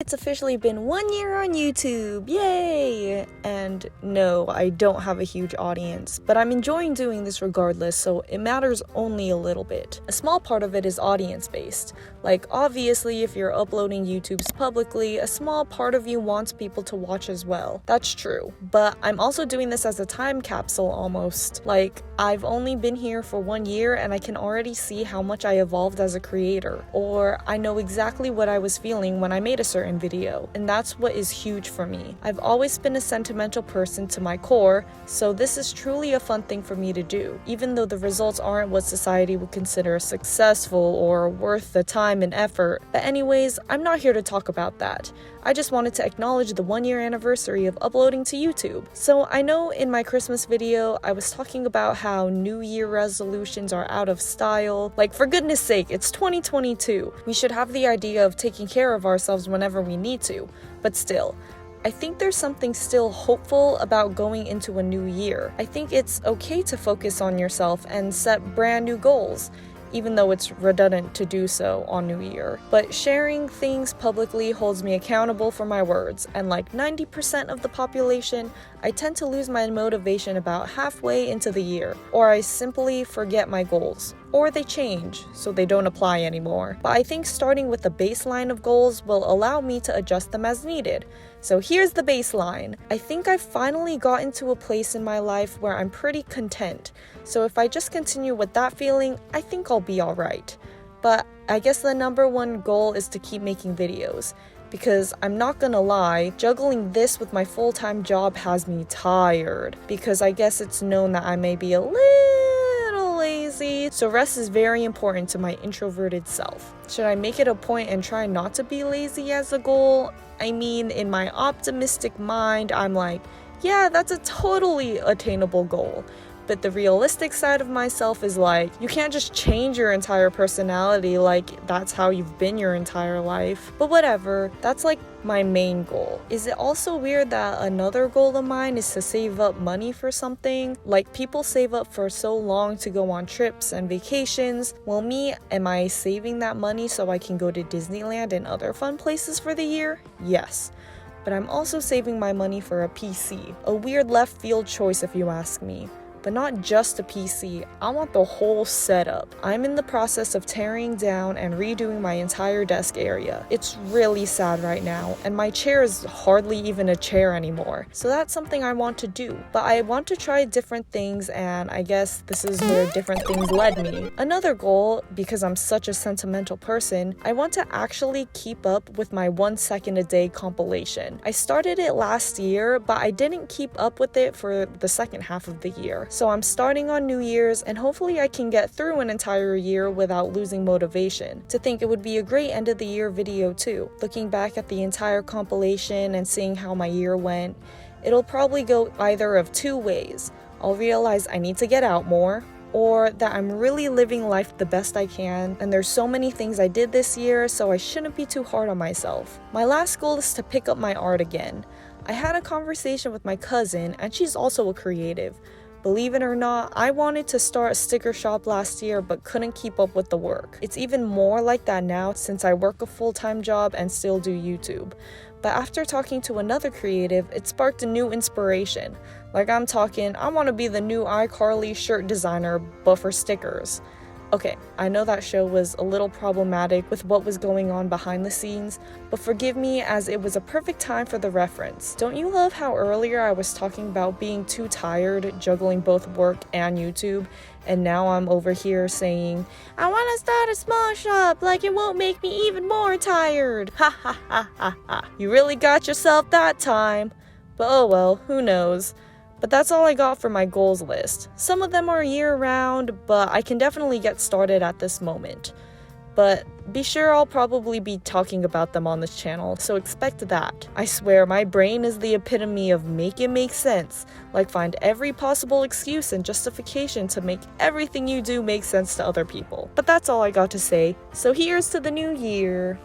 It's officially been 1 year on YouTube, yay! And no, I don't have a huge audience, but I'm enjoying doing this regardless, so it matters only a little bit. A small part of it is audience-based. Like, obviously, if you're uploading YouTubes publicly, a small part of you wants people to watch as well. That's true, but I'm also doing this as a time capsule almost. Like, I've only been here for 1 year and I can already see how much I evolved as a creator, or I know exactly what I was feeling when I made a certain video, and that's what is huge for me. I've always been a sentimental person to my core, so this is truly a fun thing for me to do, even though the results aren't what society would consider successful or worth the time and effort. But anyways, I'm not here to talk about that. I just wanted to acknowledge the 1 year anniversary of uploading to YouTube. So I know in my Christmas video, I was talking about how New Year resolutions are out of style. Like, for goodness sake, it's 2022. We should have the idea of taking care of ourselves whenever we need to. But still, I think there's something still hopeful about going into a new year. I think it's okay to focus on yourself and set brand new goals, even though it's redundant to do so on New Year. But sharing things publicly holds me accountable for my words, and like 90% of the population, I tend to lose my motivation about halfway into the year, or I simply forget my goals, or they change, so they don't apply anymore. But I think starting with a baseline of goals will allow me to adjust them as needed. So here's the baseline. I think I've finally gotten to a place in my life where I'm pretty content. So if I just continue with that feeling, I think I'll be alright. But I guess the number one goal is to keep making videos. Because I'm not gonna lie, juggling this with my full-time job has me tired. Because I guess it's known that I may be a little lazy, so rest is very important to my introverted self. Should I make it a point and try not to be lazy as a goal? I mean, in my optimistic mind, I'm like, yeah, that's a totally attainable goal. But the realistic side of myself is like, you can't just change your entire personality like that's how you've been your entire life. But whatever, that's like my main goal. Is it also weird that another goal of mine is to save up money for something? Like, people save up for so long to go on trips and vacations. Well, me, am I saving that money so I can go to Disneyland and other fun places for the year? Yes. But I'm also saving my money for a PC. A weird left field choice if you ask me. But not just a PC, I want the whole setup. I'm in the process of tearing down and redoing my entire desk area. It's really sad right now, and my chair is hardly even a chair anymore. So that's something I want to do. But I want to try different things, and I guess this is where different things led me. Another goal, because I'm such a sentimental person, I want to actually keep up with my 1 second a day compilation. I started it last year, but I didn't keep up with it for the second half of the year. So I'm starting on New Year's, and hopefully I can get through an entire year without losing motivation. To think it would be a great end of the year video too. Looking back at the entire compilation and seeing how my year went, it'll probably go either of two ways. I'll realize I need to get out more, or that I'm really living life the best I can, and there's so many things I did this year, so I shouldn't be too hard on myself. My last goal is to pick up my art again. I had a conversation with my cousin, and she's also a creative. Believe it or not, I wanted to start a sticker shop last year but couldn't keep up with the work. It's even more like that now since I work a full-time job and still do YouTube. But after talking to another creative, it sparked a new inspiration. Like, I'm talking, I want to be the new iCarly shirt designer, but for stickers. Okay, I know that show was a little problematic with what was going on behind the scenes, but forgive me as it was a perfect time for the reference. Don't you love how earlier I was talking about being too tired juggling both work and YouTube, and now I'm over here saying, I want to start a small shop, like it won't make me even more tired. Ha ha ha ha ha. You really got yourself that time. But oh well, who knows. But that's all I got for my goals list. Some of them are year-round, but I can definitely get started at this moment. But be sure I'll probably be talking about them on this channel, so expect that. I swear, my brain is the epitome of make it make sense. Like, find every possible excuse and justification to make everything you do make sense to other people. But that's all I got to say, so here's to the new year.